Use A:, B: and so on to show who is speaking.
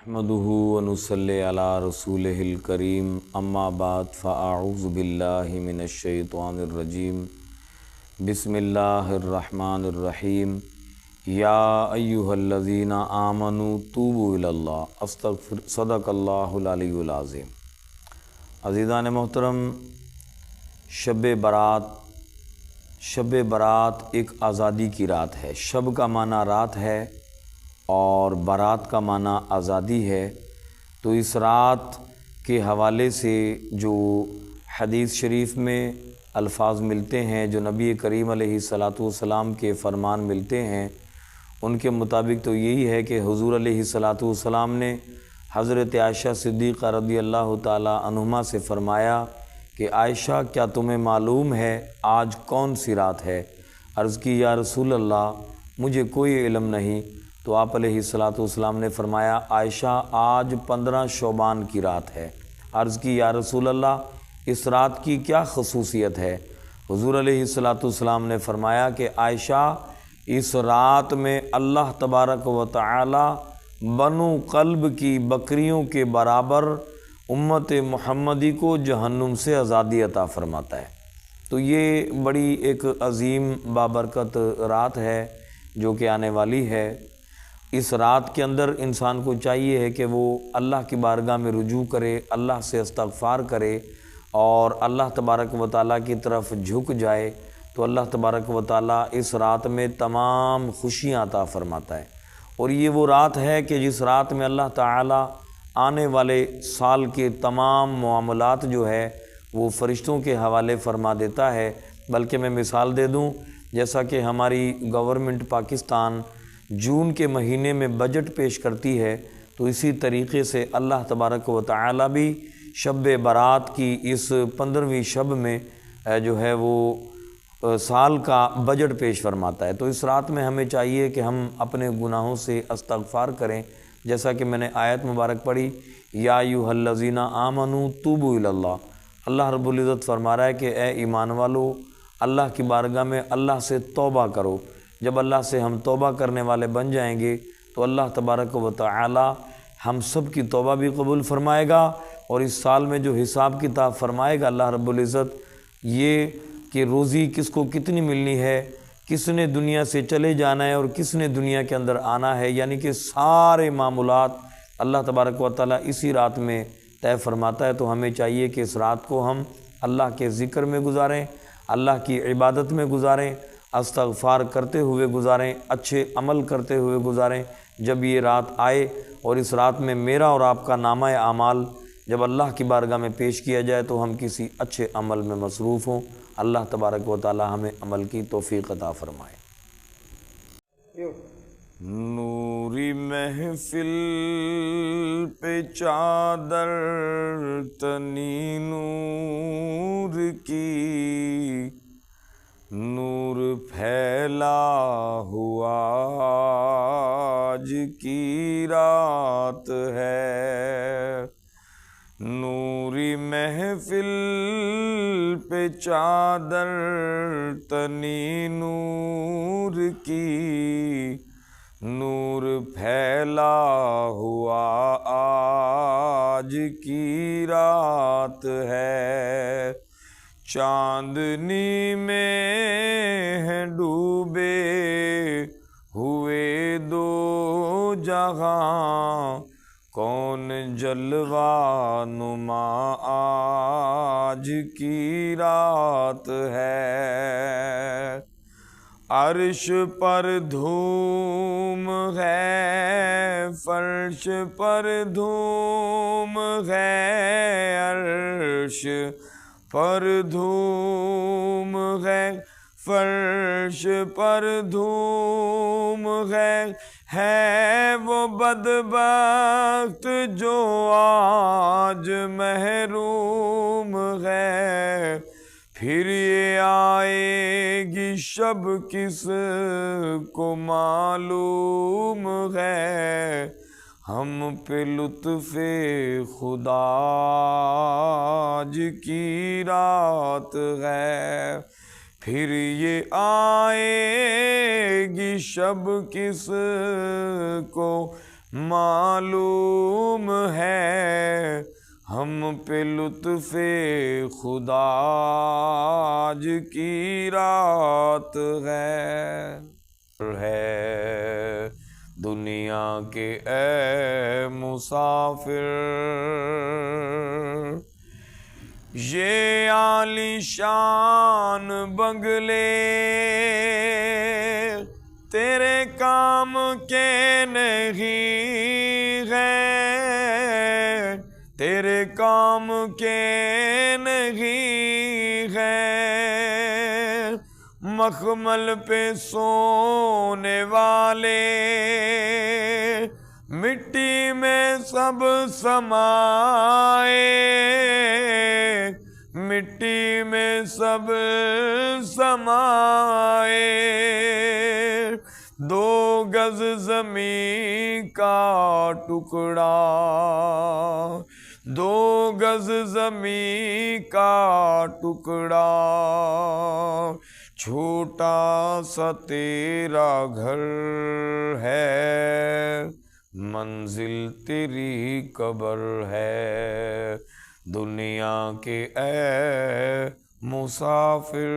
A: नहमदुहु व नुसल्ली अला रसूलिहिल करीम अम्मा बाद फ़अऊज़ु बिल्लाहि मिनश्शैतानिर रजीम बिस्मिल्लाहिर्रहमानिर्रहीम या अय्युहल्लज़ीना आमनू तूबू इलल्लाह अस्तग़फिर सदक़ल्लाहुल अलीयुल अज़ीम। अज़ीज़ान मोहतरम, शब बारात एक आज़ादी की रात है। शब का माना रात है और बारात का माना आज़ादी है। तो इस रात के हवाले से जो हदीस शरीफ में अल्फाज मिलते हैं, जो नबी करीम अलैहिस्सलातु वस्सलाम के फरमान मिलते हैं, उनके मुताबिक तो यही है कि हुज़ूर अलैहिस्सलातु वस्सलाम ने हज़रत आयशा सिद्दीक़ा रज़ियल्लाहु ताला अन्हुमा से फ़रमाया कि आयशा, क्या तुम्हें मालूम है आज कौन सी रात है? अर्ज़ की, या रसूल अल्लाह, मुझे कोई इल्म नहीं। तो आप अलैहिस्सलातु वस्सलाम ने फ़रमाया, आयशा, आज 15 शौबान की रात है। अर्ज़ की, या रसूल अल्लाह, इस रात की क्या ख़ुसूसियत है? हुज़ूर अलैहिस्सलातु वस्सलाम ने फ़रमाया कि आयशा, इस रात में अल्लाह तबारक व तआला बनु क़ल्ब की बकरियों के बराबर उम्मत मुहम्मदी को जहन्नुम से आज़ादी अता फ़रमाता है। तो ये बड़ी एक अज़ीम बाबरकत रात है जो कि आने वाली है। इस रात के अंदर इंसान को चाहिए है कि वो अल्लाह की बारगाह में रुजू करे, अल्लाह से इस्तग़फ़ार करे और अल्लाह तबारक व तआला की तरफ झुक जाए। तो अल्लाह तबारक व तआला इस रात में तमाम खुशियाँ अता फ़रमाता है। और ये वो रात है कि जिस रात में अल्लाह ताला आने वाले साल के तमाम मामलात जो है वो फ़रिश्तों के हवाले फ़रमा देता है। बल्कि मैं मिसाल दे दूँ, जैसा कि हमारी गवर्नमेंट पाकिस्तान जून के महीने में बजट पेश करती है, तो इसी तरीक़े से अल्लाह तबारक व तआला भी शब बारात की इस 15वीं शब में जो है वो साल का बजट पेश फरमाता है। तो इस रात में हमें चाहिए कि हम अपने गुनाहों से इस्तग़फ़ार करें। जैसा कि मैंने आयत मुबारक पढ़ी, या अय्युहल्लज़ीना आमनू तूबू इलल्लाह। अल्लाह रब्बुल इज़्ज़त फरमा रहा है कि ए ईमान वालो, अल्लाह की बारगाह में अल्लाह से तौबा करो। जब अल्लाह से हम तौबा करने वाले बन जाएंगे तो अल्लाह तबारक व तआला हम सब की तौबा भी कबूल फरमाएगा और इस साल में जो हिसाब किताब फरमाएगा अल्लाह रब्बुल इज़्ज़त, ये कि रोज़ी किसको कितनी मिलनी है, किसने दुनिया से चले जाना है और किसने दुनिया के अंदर आना है, यानी कि सारे मामूलात अल्लाह तबारक व तआला इसी रात में तय फरमाता है। तो हमें चाहिए कि इस रात को हम अल्लाह के ज़िक्र में गुजारें, अल्लाह की इबादत में गुजारें, इस्तग़फ़ार करते हुए गुजारें, अच्छे अमल करते हुए गुजारें। जब ये रात आए और इस रात में मेरा और आपका नामा आमाल जब अल्लाह की बारगाह में पेश किया जाए तो हम किसी अच्छे अमल में मसरूफ़ हों। अल्लाह तबारक व तआला हमें अमल की तौफ़ीक़ अता फ़रमाए। नूरी महफ़िल पे चादर तनी नूर की, नूर फैला हुआ आज की रात है। नूरी महफ़िल पे चादर तनी नूर की, नूर फैला हुआ आज की रात है। चांदनी में है डूबे हुए दो जहां, कौन जलवा नुमा आज की रात है। अर्श पर धूम है, फर्श पर धूम है, अर्श पर धूम है, फर्श पर धूम है वो बदबख्त जो आज महरूम है। फिर ये आएगी शब किस को मालूम है, हम पे लुत्फ़े खुदा आज की रात है। फिर ये आएगी शब किस को معلوم ہے ہم پہ لطف خدا آج کی رات ہے دنیا کے اے مسافر، یہ عالی شان بنگلے تیرے کام کے نہیں ہیں، تیرے کام کے نہیں ہیں، مخمل پہ سونے والے مٹی میں سب سمائے، مٹی میں سب سمائے، دو گز زمین کا ٹکڑا، دو گز زمین کا ٹکڑا، چھوٹا سا تیرا گھر ہے، منزل تیری قبر ہے، دنیا کے اے مسافر۔